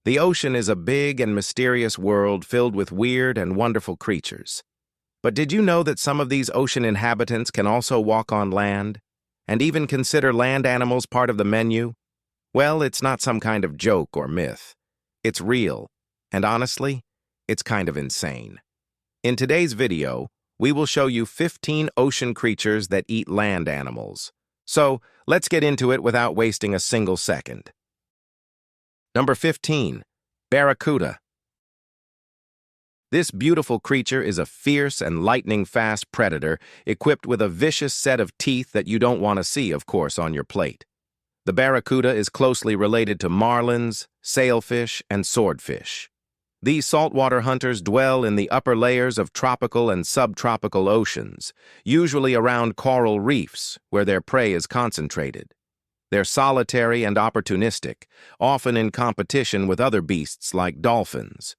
The ocean is a big and mysterious world filled with weird and wonderful creatures. But did you know that some of these ocean inhabitants can also walk on land, and even consider land animals part of the menu? Well, it's not some kind of joke or myth. It's real, and honestly, it's kind of insane. In today's video, we will show you 15 ocean creatures that eat land animals. So, let's get into it without wasting a single second. Number 15. Barracuda. This beautiful creature is a fierce and lightning-fast predator equipped with a vicious set of teeth that you don't want to see, of course, on your plate. The barracuda is closely related to marlins, sailfish, and swordfish. These saltwater hunters dwell in the upper layers of tropical and subtropical oceans, usually around coral reefs, where their prey is concentrated. They're solitary and opportunistic, often in competition with other beasts like dolphins.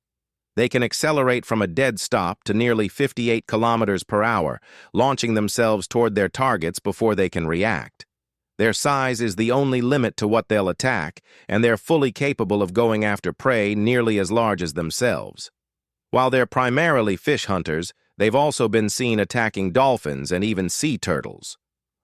They can accelerate from a dead stop to nearly 58 kilometers per hour, launching themselves toward their targets before they can react. Their size is the only limit to what they'll attack, and they're fully capable of going after prey nearly as large as themselves. While they're primarily fish hunters, they've also been seen attacking dolphins and even sea turtles.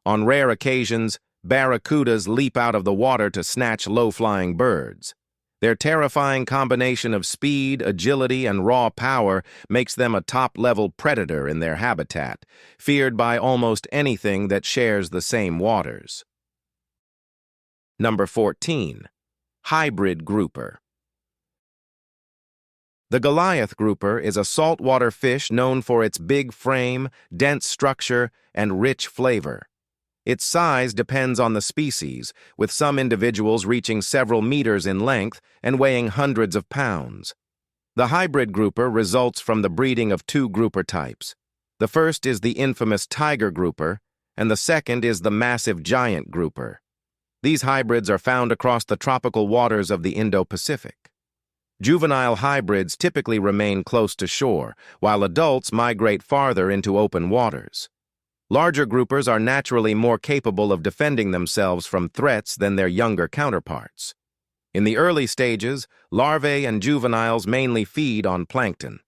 On rare occasions, barracudas leap out of the water to snatch low-flying birds. Their terrifying combination of speed, agility, and raw power makes them a top-level predator in their habitat, feared by almost anything that shares the same waters. Number 14. Hybrid grouper. The Goliath grouper is a saltwater fish known for its big frame, dense structure, and rich flavor. Its size depends on the species, with some individuals reaching several meters in length and weighing hundreds of pounds. The hybrid grouper results from the breeding of two grouper types. The first is the infamous tiger grouper, and the second is the massive giant grouper. These hybrids are found across the tropical waters of the Indo-Pacific. Juvenile hybrids typically remain close to shore, while adults migrate farther into open waters. Larger groupers are naturally more capable of defending themselves from threats than their younger counterparts. In the early stages, larvae and juveniles mainly feed on plankton.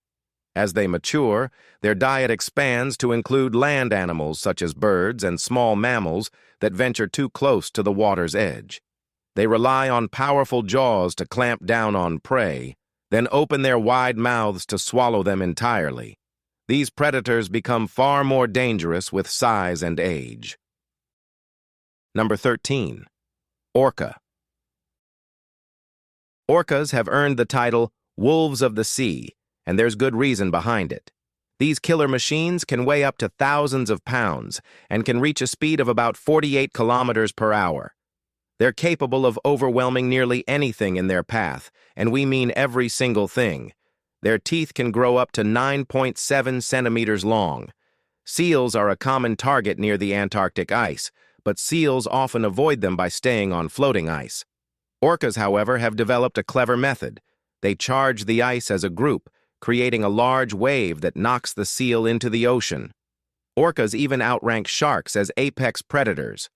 As they mature, their diet expands to include land animals such as birds and small mammals that venture too close to the water's edge. They rely on powerful jaws to clamp down on prey, then open their wide mouths to swallow them entirely. These predators become far more dangerous with size and age. Number 13. Orca. Orcas have earned the title wolves of the sea, and there's good reason behind it. These killer machines can weigh up to thousands of pounds and can reach a speed of about 48 kilometers per hour. They're capable of overwhelming nearly anything in their path, and we mean every single thing. Their teeth can grow up to 9.7 centimeters long. Seals are a common target near the Antarctic ice, but seals often avoid them by staying on floating ice. Orcas, however, have developed a clever method. They charge the ice as a group, creating a large wave that knocks the seal into the ocean. Orcas even outrank sharks as apex predators.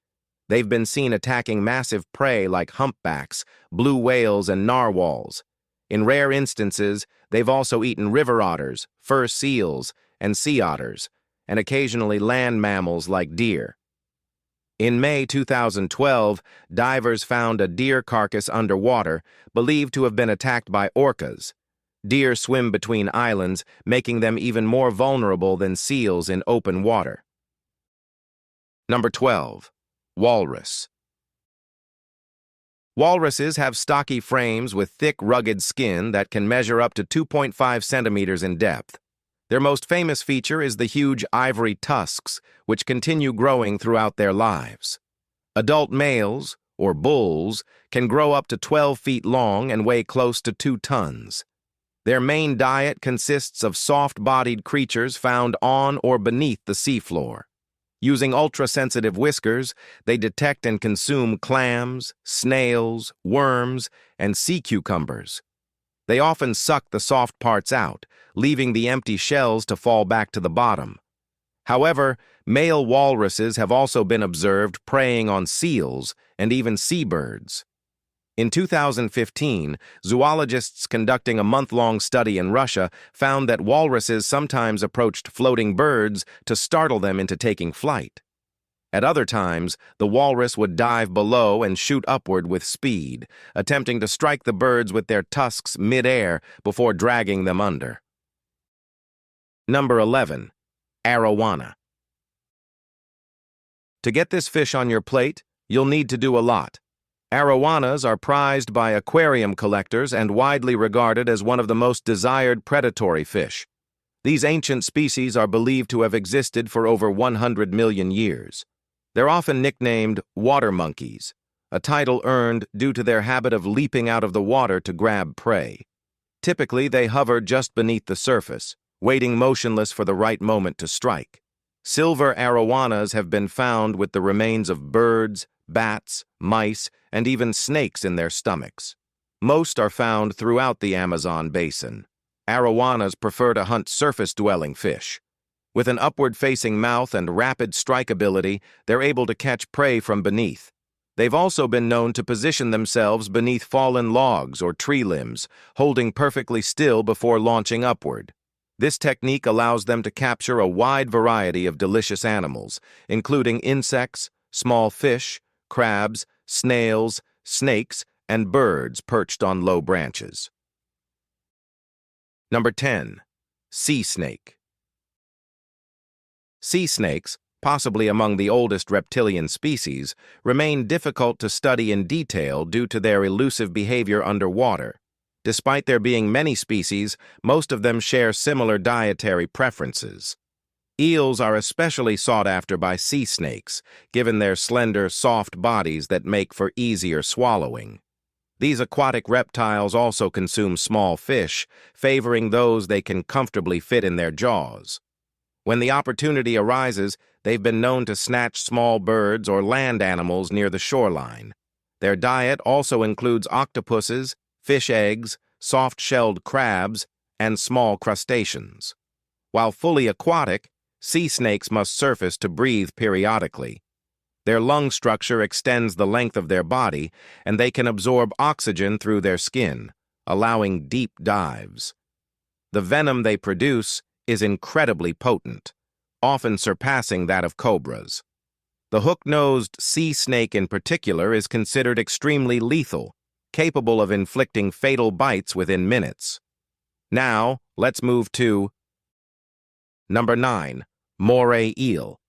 They've been seen attacking massive prey like humpbacks, blue whales, and narwhals. In rare instances, they've also eaten river otters, fur seals, and sea otters, and occasionally land mammals like deer. In May 2012, divers found a deer carcass underwater, believed to have been attacked by orcas. Deer swim between islands, making them even more vulnerable than seals in open water. Number 12. Walrus. Walruses have stocky frames with thick, rugged skin that can measure up to 2.5 centimeters in depth. Their most famous feature is the huge ivory tusks, which continue growing throughout their lives. Adult males, or bulls, can grow up to 12 feet long and weigh close to 2 tons. Their main diet consists of soft-bodied creatures found on or beneath the seafloor. Using ultra-sensitive whiskers, they detect and consume clams, snails, worms, and sea cucumbers. They often suck the soft parts out, leaving the empty shells to fall back to the bottom. However, male walruses have also been observed preying on seals and even seabirds. In 2015, zoologists conducting a month-long study in Russia found that walruses sometimes approached floating birds to startle them into taking flight. At other times, the walrus would dive below and shoot upward with speed, attempting to strike the birds with their tusks mid-air before dragging them under. Number 11. Arowana. To get this fish on your plate, you'll need to do a lot. Arowanas are prized by aquarium collectors and widely regarded as one of the most desired predatory fish. These ancient species are believed to have existed for over 100 million years. They're often nicknamed water monkeys, a title earned due to their habit of leaping out of the water to grab prey. Typically, they hover just beneath the surface, waiting motionless for the right moment to strike. Silver arowanas have been found with the remains of birds, bats, mice, and even snakes in their stomachs. Most are found throughout the Amazon basin. Arowanas prefer to hunt surface-dwelling fish. With an upward-facing mouth and rapid strike ability, they're able to catch prey from beneath. They've also been known to position themselves beneath fallen logs or tree limbs, holding perfectly still before launching upward. This technique allows them to capture a wide variety of delicious animals, including insects, small fish, crabs, snails, snakes, and birds perched on low branches. Number 10. Sea snake. Sea snakes, possibly among the oldest reptilian species, remain difficult to study in detail due to their elusive behavior underwater. Despite there being many species, most of them share similar dietary preferences. Eels are especially sought after by sea snakes, given their slender, soft bodies that make for easier swallowing. These aquatic reptiles also consume small fish, favoring those they can comfortably fit in their jaws. When the opportunity arises, they've been known to snatch small birds or land animals near the shoreline. Their diet also includes octopuses, fish eggs, soft-shelled crabs, and small crustaceans. While fully aquatic, sea snakes must surface to breathe periodically. Their lung structure extends the length of their body, and they can absorb oxygen through their skin, allowing deep dives. The venom they produce is incredibly potent, often surpassing that of cobras. The hook-nosed sea snake in particular is considered extremely lethal, capable of inflicting fatal bites within minutes. Now, let's move to Number 9. Moray eel.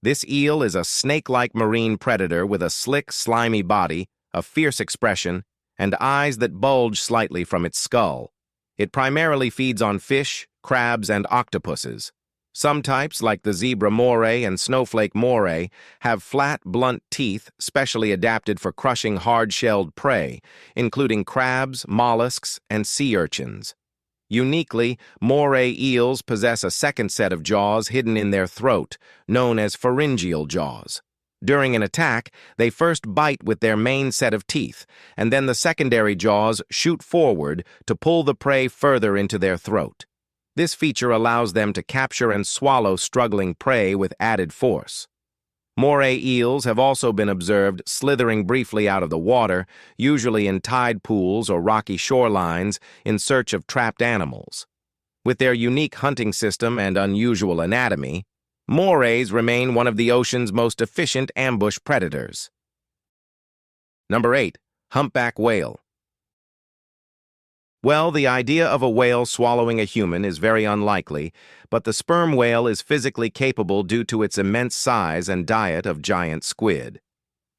This eel is a snake-like marine predator with a slick, slimy body, a fierce expression, and eyes that bulge slightly from its skull. It primarily feeds on fish, crabs, and octopuses. Some types, like the zebra moray and snowflake moray, have flat, blunt teeth specially adapted for crushing hard-shelled prey, including crabs, mollusks, and sea urchins. Uniquely, moray eels possess a second set of jaws hidden in their throat, known as pharyngeal jaws. During an attack, they first bite with their main set of teeth, and then the secondary jaws shoot forward to pull the prey further into their throat. This feature allows them to capture and swallow struggling prey with added force. Moray eels have also been observed slithering briefly out of the water, usually in tide pools or rocky shorelines, in search of trapped animals. With their unique hunting system and unusual anatomy, morays remain one of the ocean's most efficient ambush predators. Number 8. Humpback whale. Well, the idea of a whale swallowing a human is very unlikely, but the sperm whale is physically capable due to its immense size and diet of giant squid.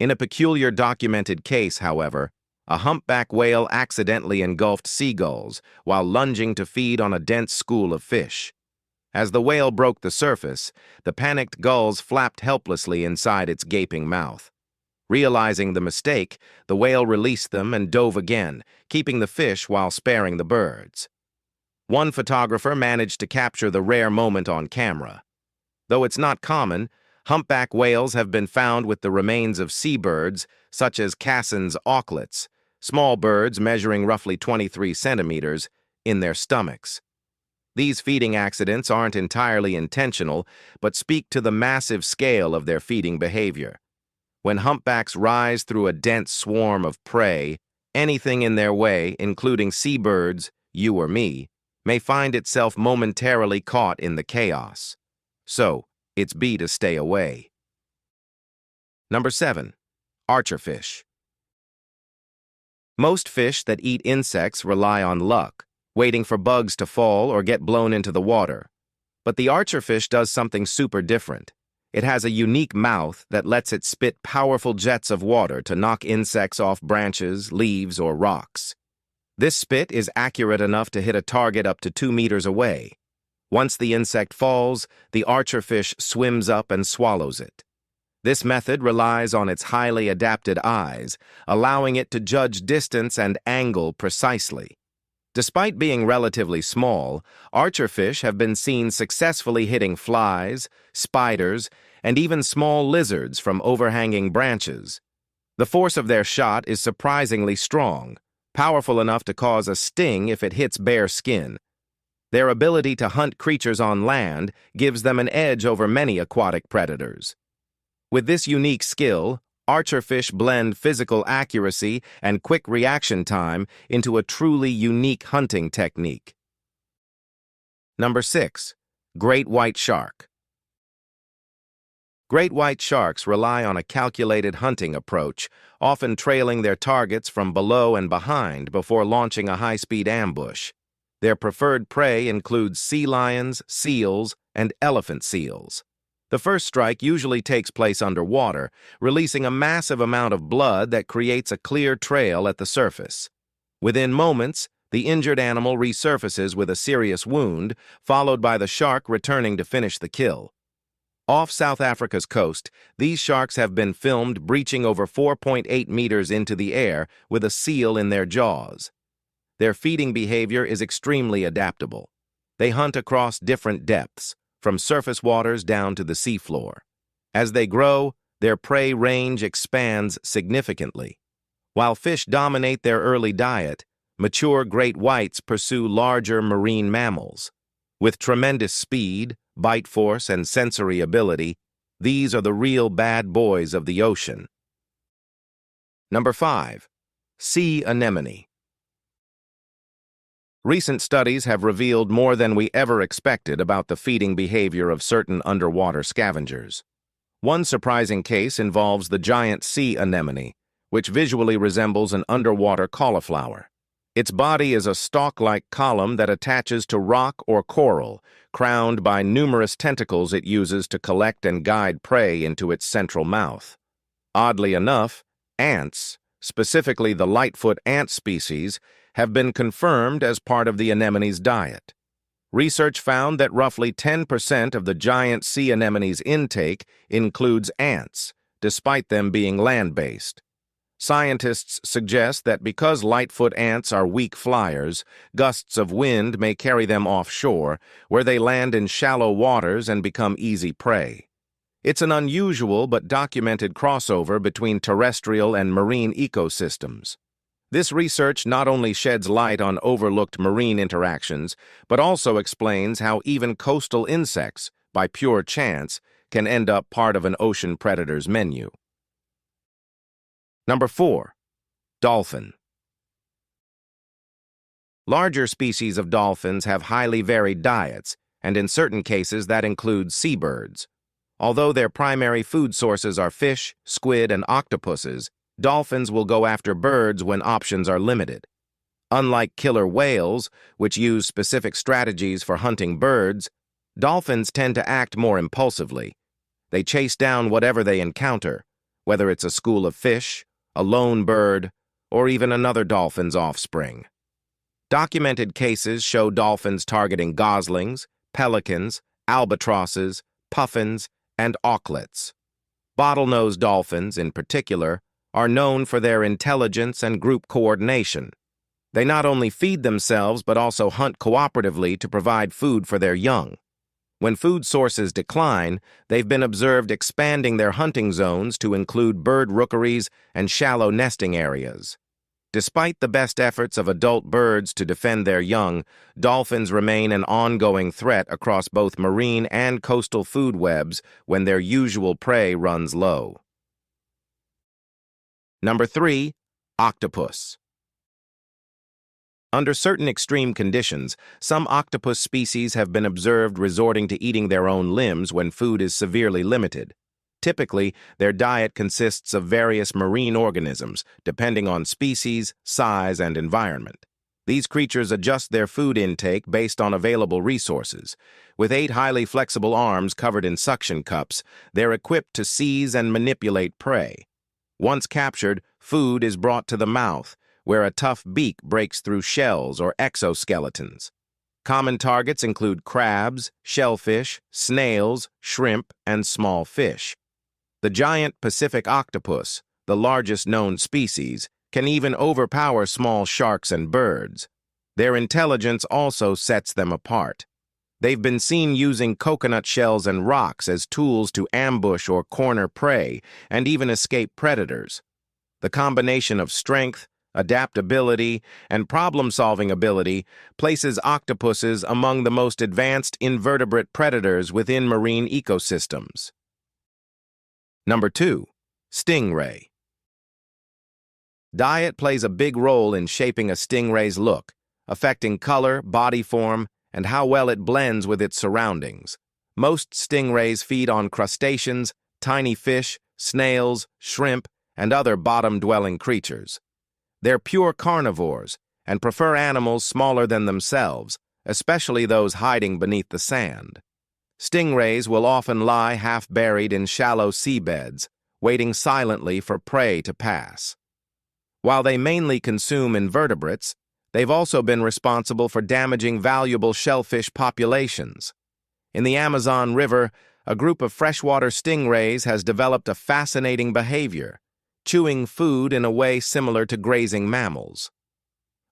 In a peculiar documented case, however, a humpback whale accidentally engulfed seagulls while lunging to feed on a dense school of fish. As the whale broke the surface, the panicked gulls flapped helplessly inside its gaping mouth. Realizing the mistake, the whale released them and dove again, keeping the fish while sparing the birds. One photographer managed to capture the rare moment on camera. Though it's not common, humpback whales have been found with the remains of seabirds, such as Cassin's auklets, small birds measuring roughly 23 centimeters, in their stomachs. These feeding accidents aren't entirely intentional, but speak to the massive scale of their feeding behavior. When humpbacks rise through a dense swarm of prey, anything in their way, including seabirds, you or me, may find itself momentarily caught in the chaos. So, it's B to stay away. Number 7. Archerfish. Most fish that eat insects rely on luck, waiting for bugs to fall or get blown into the water. But the archerfish does something super different. It has a unique mouth that lets it spit powerful jets of water to knock insects off branches, leaves, or rocks. This spit is accurate enough to hit a target up to 2 meters away. Once the insect falls, the archerfish swims up and swallows it. This method relies on its highly adapted eyes, allowing it to judge distance and angle precisely. Despite being relatively small, archerfish have been seen successfully hitting flies, spiders, and even small lizards from overhanging branches. The force of their shot is surprisingly strong, powerful enough to cause a sting if it hits bare skin. Their ability to hunt creatures on land gives them an edge over many aquatic predators. With this unique skill, archerfish blend physical accuracy and quick reaction time into a truly unique hunting technique. Number 6. Great white shark. Great white sharks rely on a calculated hunting approach, often trailing their targets from below and behind before launching a high-speed ambush. Their preferred prey includes sea lions, seals, and elephant seals. The first strike usually takes place underwater, releasing a massive amount of blood that creates a clear trail at the surface. Within moments, the injured animal resurfaces with a serious wound, followed by the shark returning to finish the kill. Off South Africa's coast, these sharks have been filmed breaching over 4.8 meters into the air with a seal in their jaws. Their feeding behavior is extremely adaptable. They hunt across different depths, from surface waters down to the seafloor. As they grow, their prey range expands significantly. While fish dominate their early diet, mature great whites pursue larger marine mammals. With tremendous speed, bite force, and sensory ability, these are the real bad boys of the ocean. Number 5. Sea anemone. Recent studies have revealed more than we ever expected about the feeding behavior of certain underwater scavengers. One surprising case involves the giant sea anemone, which visually resembles an underwater cauliflower. Its body is a stalk-like column that attaches to rock or coral, crowned by numerous tentacles it uses to collect and guide prey into its central mouth. Oddly enough, ants, specifically the lightfoot ant species, have been confirmed as part of the anemone's diet. Research found that roughly 10% of the giant sea anemone's intake includes ants, despite them being land-based. Scientists suggest that because lightfoot ants are weak flyers, gusts of wind may carry them offshore, where they land in shallow waters and become easy prey. It's an unusual but documented crossover between terrestrial and marine ecosystems. This research not only sheds light on overlooked marine interactions, but also explains how even coastal insects, by pure chance, can end up part of an ocean predator's menu. Number 4. Dolphin. Larger species of dolphins have highly varied diets, and in certain cases that includes seabirds. Although their primary food sources are fish, squid, and octopuses, dolphins will go after birds when options are limited. Unlike killer whales, which use specific strategies for hunting birds, dolphins tend to act more impulsively. They chase down whatever they encounter, whether it's a school of fish, a lone bird, or even another dolphin's offspring. Documented cases show dolphins targeting goslings, pelicans, albatrosses, puffins, and auklets. Bottlenose dolphins, in particular, are known for their intelligence and group coordination. They not only feed themselves but also hunt cooperatively to provide food for their young. When food sources decline, they've been observed expanding their hunting zones to include bird rookeries and shallow nesting areas. Despite the best efforts of adult birds to defend their young, dolphins remain an ongoing threat across both marine and coastal food webs when their usual prey runs low. Number 3. Octopus. Under certain extreme conditions, some octopus species have been observed resorting to eating their own limbs when food is severely limited. Typically, their diet consists of various marine organisms, depending on species, size, and environment. These creatures adjust their food intake based on available resources. With 8 highly flexible arms covered in suction cups, they're equipped to seize and manipulate prey. Once captured, food is brought to the mouth, where a tough beak breaks through shells or exoskeletons. Common targets include crabs, shellfish, snails, shrimp, and small fish. The giant Pacific octopus, the largest known species, can even overpower small sharks and birds. Their intelligence also sets them apart. They've been seen using coconut shells and rocks as tools to ambush or corner prey, and even escape predators. The combination of strength, adaptability, and problem-solving ability places octopuses among the most advanced invertebrate predators within marine ecosystems. Number 2. Stingray. Diet plays a big role in shaping a stingray's look, affecting color, body form, and how well it blends with its surroundings. Most stingrays feed on crustaceans, tiny fish, snails, shrimp, and other bottom-dwelling creatures. They're pure carnivores and prefer animals smaller than themselves, especially those hiding beneath the sand. Stingrays will often lie half-buried in shallow seabeds, waiting silently for prey to pass. While they mainly consume invertebrates, they've also been responsible for damaging valuable shellfish populations. In the Amazon River, a group of freshwater stingrays has developed a fascinating behavior, chewing food in a way similar to grazing mammals.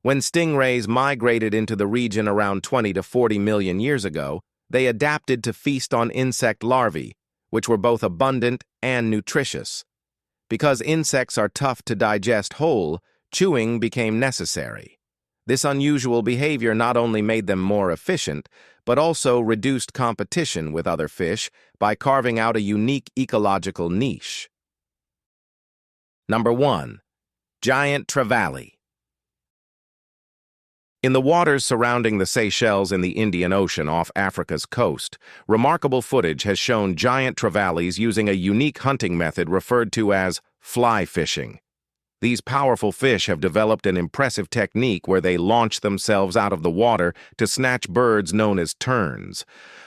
When stingrays migrated into the region around 20 to 40 million years ago, they adapted to feast on insect larvae, which were both abundant and nutritious. Because insects are tough to digest whole, chewing became necessary. This unusual behavior not only made them more efficient, but also reduced competition with other fish by carving out a unique ecological niche. Number 1. Giant trevally. In the waters surrounding the Seychelles in the Indian Ocean off Africa's coast, remarkable footage has shown giant trevallies using a unique hunting method referred to as fly fishing. These powerful fish have developed an impressive technique where they launch themselves out of the water to snatch birds known as terns.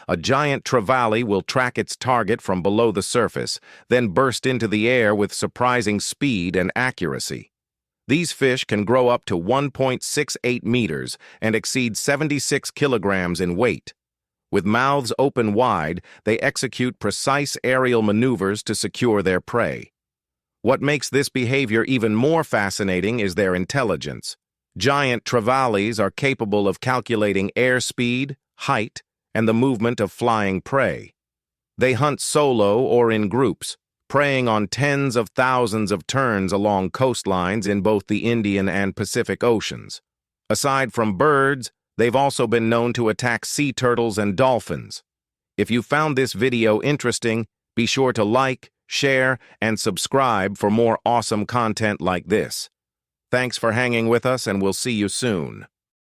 A giant trevally will track its target from below the surface, then burst into the air with surprising speed and accuracy. These fish can grow up to 1.68 meters and exceed 76 kilograms in weight. With mouths open wide, they execute precise aerial maneuvers to secure their prey. What makes this behavior even more fascinating is their intelligence. Giant trevallies are capable of calculating airspeed, height, and the movement of flying prey. They hunt solo or in groups, preying on tens of thousands of terns along coastlines in both the Indian and Pacific Oceans. Aside from birds, they've also been known to attack sea turtles and dolphins. If you found this video interesting, be sure to like, share, and subscribe for more awesome content like this. Thanks for hanging with us, and we'll see you soon.